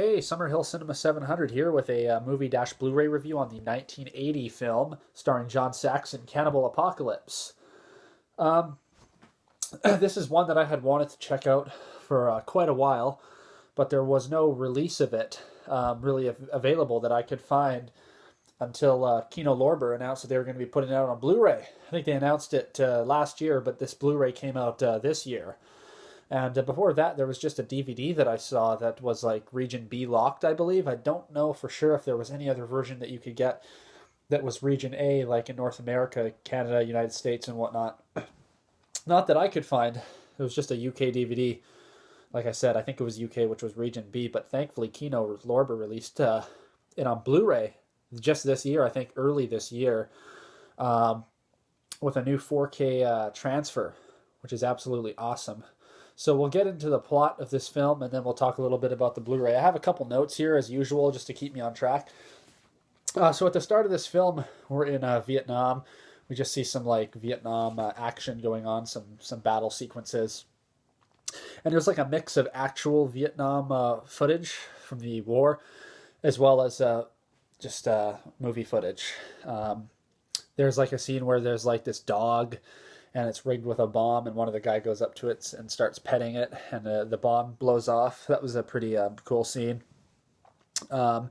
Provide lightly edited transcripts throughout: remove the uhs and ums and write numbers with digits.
Hey, Summerhill Cinema 700 here with a movie-Blu-ray review on the 1980 film starring John Saxon, Cannibal Apocalypse. Um, this is one that I had wanted to check out for quite a while, but there was no release of it really available that I could find until Kino Lorber announced that they were going to be putting it out on Blu-ray. I think they announced it last year, but this Blu-ray came out this year. And before that, there was just a DVD that I saw that was like Region B locked, I believe. I don't know for sure if there was any other version that you could get that was Region A, like in North America, Canada, United States, and whatnot. Not that I could find. It was just a UK DVD. Like I said, I think it was UK, which was Region B, but thankfully Kino Lorber released it on Blu-ray just this year, I think early this year, with a new 4K transfer, which is absolutely awesome. So we'll get into the plot of this film, and then we'll talk a little bit about the Blu-ray. I have a couple notes here, as usual, just to keep me on track. So at the start of this film, we're in Vietnam. We just see some like Vietnam action going on, some battle sequences. And there's like a mix of actual Vietnam footage from the war, as well as just movie footage. There's like a scene where there's like this dog, and it's rigged with a bomb, and one of the guy goes up to it and starts petting it, and the bomb blows off. That was a pretty cool scene. John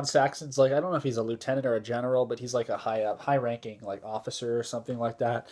Saxon's like, I don't know if he's a lieutenant or a general, but he's like a high-ranking like officer or something like that.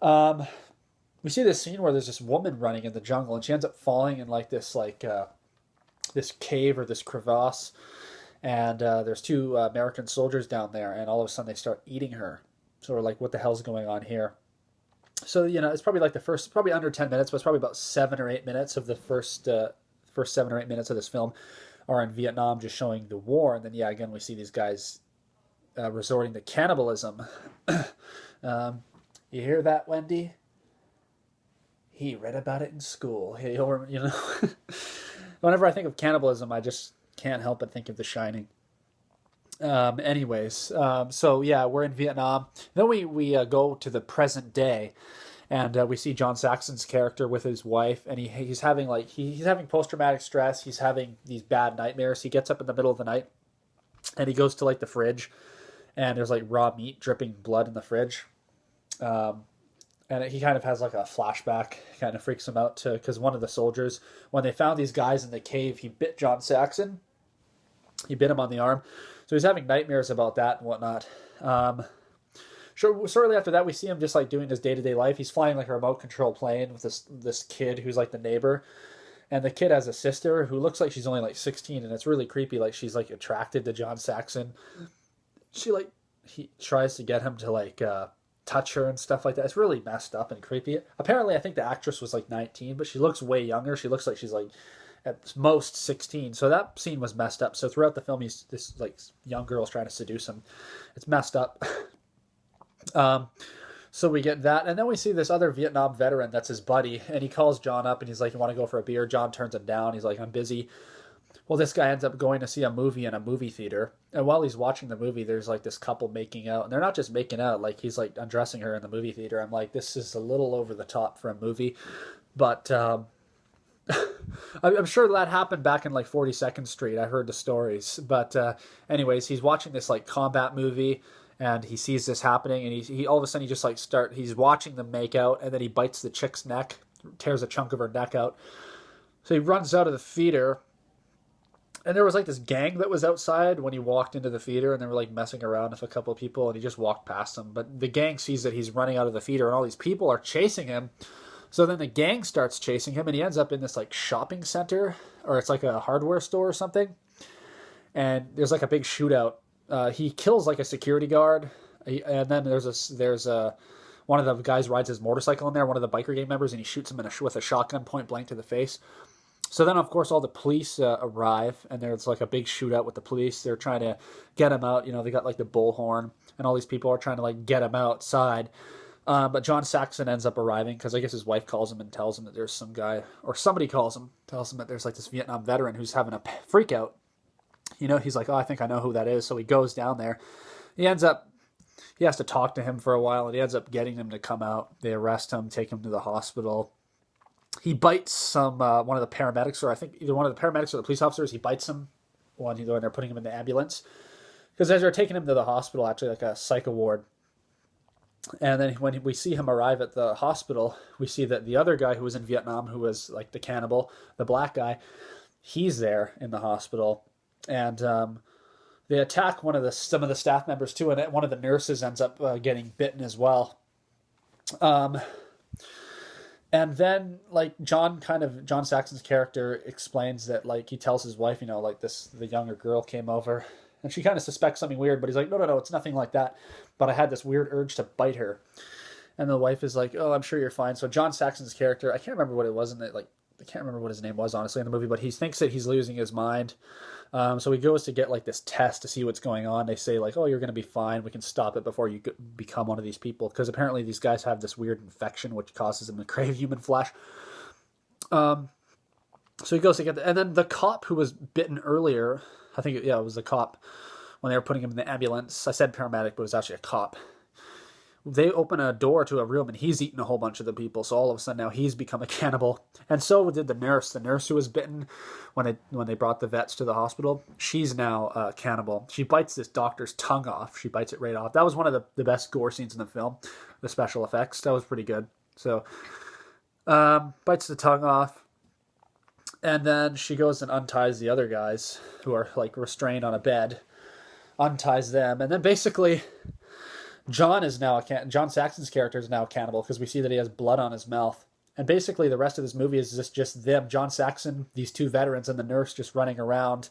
We see this scene where there's this woman running in the jungle, and she ends up falling in like this this cave or this crevasse, and there's two American soldiers down there, and all of a sudden they start eating her. So we're like, what the hell's going on here? So, it's probably like probably under 10 minutes, but it's probably about 7 or 8 minutes of the first 7 or 8 minutes of this film are in Vietnam, just showing the war. And then, again, we see these guys resorting to cannibalism. You hear that, Wendy? He read about it in school. Whenever I think of cannibalism, I just can't help but think of The Shining. So we're in Vietnam. Then we go to the present day, and we see John Saxon's character with his wife, and he's having post-traumatic stress. He's having these bad nightmares. He gets up in the middle of the night, and he goes to like the fridge, and there's like raw meat dripping blood in the fridge. And he kind of has like a flashback, kind of freaks him out because one of the soldiers, when they found these guys in the cave, he bit John Saxon. He bit him on the arm. So he's having nightmares about that and whatnot. Shortly after that, we see him just like doing his day-to-day life. He's flying like a remote control plane with this kid who's like the neighbor. And the kid has a sister who looks like she's only like 16, and it's really creepy. Like she's like attracted to John Saxon. He tries to get him to like touch her and stuff like that. It's really messed up and creepy. Apparently, I think the actress was like 19, but she looks way younger. She looks like she's like at most 16. So that scene was messed up. So throughout the film, this like young girl's trying to seduce him. It's messed up. So we get that, and then we see this other Vietnam veteran that's his buddy, and he calls John up, and he's like, "You want to go for a beer?" John turns him down. He's like, "I'm busy." Well, this guy ends up going to see a movie in a movie theater, and while he's watching the movie, there's like this couple making out, and they're not just making out, like he's like undressing her in the movie theater. I'm like, this is a little over the top for a movie, but I'm sure that happened back in like 42nd Street. I heard the stories. But anyways, he's watching this like combat movie, and he sees this happening, and he all of a sudden he just like he's watching them make out, and then he bites the chick's neck, tears a chunk of her neck out. So he runs out of the theater, and there was like this gang that was outside when he walked into the theater, and they were like messing around with a couple of people, and he just walked past them. But the gang sees that he's running out of the theater, and all these people are chasing him. So then the gang starts chasing him, and he ends up in this like shopping center, or it's like a hardware store or something. And there's like a big shootout. He kills like a security guard, and then there's one of the guys rides his motorcycle in there, one of the biker gang members, and he shoots him with a shotgun point blank to the face. So then, of course, all the police arrive, and there's like a big shootout with the police. They're trying to get him out. They got like the bullhorn, and all these people are trying to like get him outside. But John Saxon ends up arriving because I guess his wife calls him and tells him that there's some guy, or somebody tells him that there's like this Vietnam veteran who's having a freak out. He's like, oh, I think I know who that is. So he goes down there. He has to talk to him for a while, and he ends up getting him to come out. They arrest him, take him to the hospital. he bites some one of the paramedics, or I think either one of the paramedics or the police officers. He bites him when they're putting him in the ambulance, because as they're taking him to the hospital, actually like a psych ward. And then when we see him arrive at the hospital, we see that the other guy who was in Vietnam, who was like the cannibal, the black guy, he's there in the hospital, and they attack some of the staff members too, and one of the nurses ends up getting bitten as well. And then like John Saxon's character explains that like he tells his wife, like the younger girl came over and she kind of suspects something weird, but he's like, no, it's nothing like that. But I had this weird urge to bite her. And the wife is like, oh, I'm sure you're fine. So John Saxon's character, I can't remember what it was I can't remember what his name was honestly in the movie, but he thinks that he's losing his mind. So he goes to get like this test to see what's going on. They say like, oh, you're going to be fine. We can stop it before you become one of these people. Because apparently these guys have this weird infection which causes them to crave human flesh. So he goes to get and then the cop who was bitten earlier, I think it was the cop when they were putting him in the ambulance. I said paramedic, but it was actually a cop. They open a door to a room and he's eaten a whole bunch of the people. So all of a sudden now he's become a cannibal. And so did the nurse. The nurse who was bitten when they brought the vets to the hospital, she's now a cannibal. She bites this doctor's tongue off. She bites it right off. That was one of the best gore scenes in the film. The special effects. That was pretty good. So bites the tongue off. And then she goes and unties the other guys who are like restrained on a bed. Unties them. And then basically John Saxon's character is now a cannibal because we see that he has blood on his mouth. And basically the rest of this movie is just them, John Saxon, these two veterans, and the nurse just running around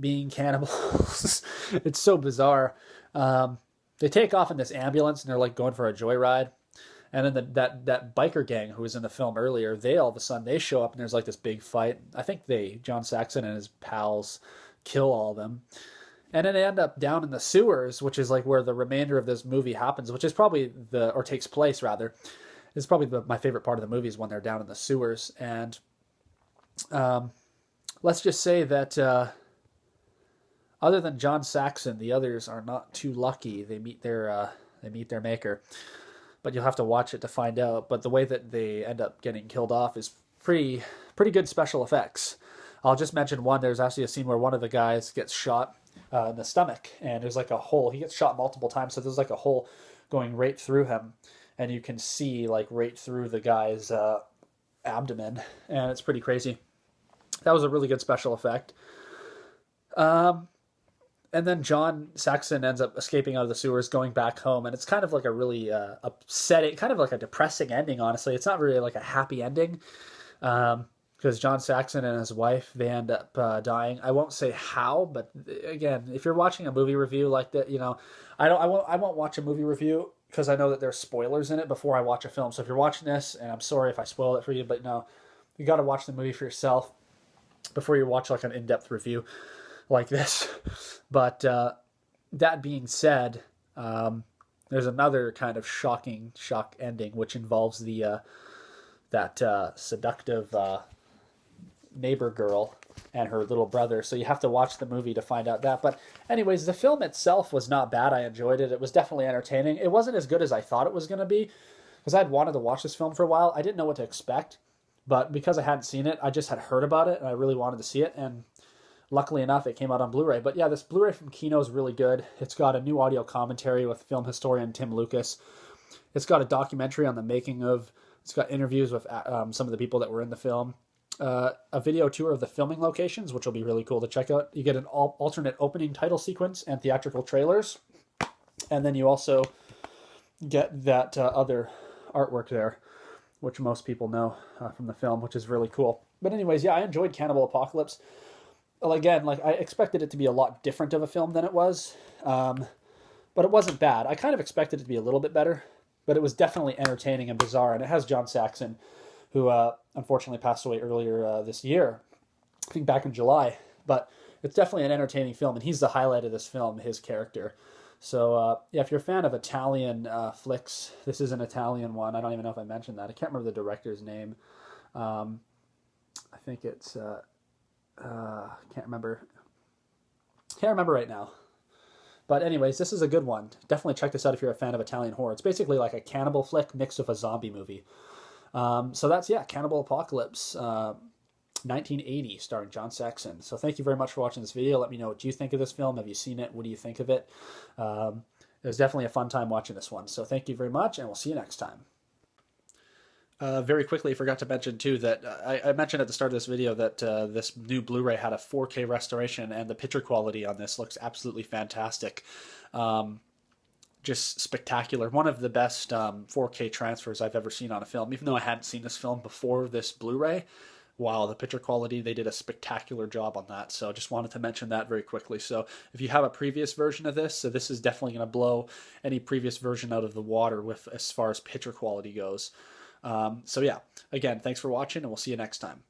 being cannibals. It's so bizarre. They take off in this ambulance and they're like going for a joyride. And then that biker gang who was in the film earlier, they all of a sudden they show up and there's like this big fight. I think John Saxon and his pals kill all of them. And then they end up down in the sewers, which is like where the remainder of this movie happens, which is probably takes place rather. It's probably my favorite part of the movie is when they're down in the sewers. And let's just say that other than John Saxon, the others are not too lucky. They meet their maker, but you'll have to watch it to find out. But the way that they end up getting killed off is pretty good special effects. I'll just mention one. There's actually a scene where one of the guys gets shot in the stomach, and there's like a hole. He gets shot multiple times, so there's like a hole going right through him, and you can see like right through the guy's abdomen, and it's pretty crazy. That was a really good special effect. And then John Saxon ends up escaping out of the sewers, going back home, and it's kind of like a really upsetting, kind of like a depressing ending, honestly. It's not really like a happy ending. Because John Saxon and his wife, they end up dying. I won't say how, but again, if you're watching a movie review like that, I won't watch a movie review because I know that there's spoilers in it before I watch a film. So if you're watching this, and I'm sorry if I spoil it for you, but no, you got to watch the movie for yourself before you watch like an in-depth review like this. But that being said, there's another kind of shock ending, which involves that seductive neighbor girl and her little brother. So you have to watch the movie to find out that. But anyways, the film itself was not bad. I enjoyed it. It was definitely entertaining. It wasn't as good as I thought it was going to be because I'd wanted to watch this film for a while. I didn't know what to expect, but because I hadn't seen it, I just had heard about it and I really wanted to see it. And luckily enough, it came out on Blu-ray. But yeah, this Blu-ray from Kino is really good. It's got a new audio commentary with film historian Tim Lucas. It's got a documentary on the making of. It's got interviews with some of the people that were in the film. A video tour of the filming locations, which will be really cool to check out. You get an alternate opening title sequence and theatrical trailers. And then you also get that other artwork there, which most people know from the film, which is really cool. But anyways, yeah, I enjoyed Cannibal Apocalypse. Well, again, like I expected it to be a lot different of a film than it was. But it wasn't bad. I kind of expected it to be a little bit better. But it was definitely entertaining and bizarre. And it has John Saxon, who unfortunately passed away earlier this year, I think back in July. But it's definitely an entertaining film. And he's the highlight of this film, his character. So, yeah, if you're a fan of Italian flicks, this is an Italian one. I don't even know if I mentioned that. I can't remember the director's name. I think it's... can't remember. Can't remember right now. But anyways, this is a good one. Definitely check this out if you're a fan of Italian horror. It's basically like a cannibal flick mixed with a zombie movie. So that's, yeah, Cannibal Apocalypse, 1980, starring John Saxon. So thank you very much for watching this video. Let me know what you think of this film. Have you seen it? What do you think of it? It was definitely a fun time watching this one. So thank you very much, and we'll see you next time. Very quickly, I forgot to mention too that I mentioned at the start of this video that this new Blu-ray had a 4K restoration, and the picture quality on this looks absolutely fantastic. Just spectacular. One of the best 4K transfers I've ever seen on a film. Even though I hadn't seen this film before this Blu-ray, wow, the picture quality, they did a spectacular job on that. So just wanted to mention that very quickly. So if you have a previous version of this, so this is definitely going to blow any previous version out of the water with as far as picture quality goes. So yeah, again, thanks for watching, and we'll see you next time.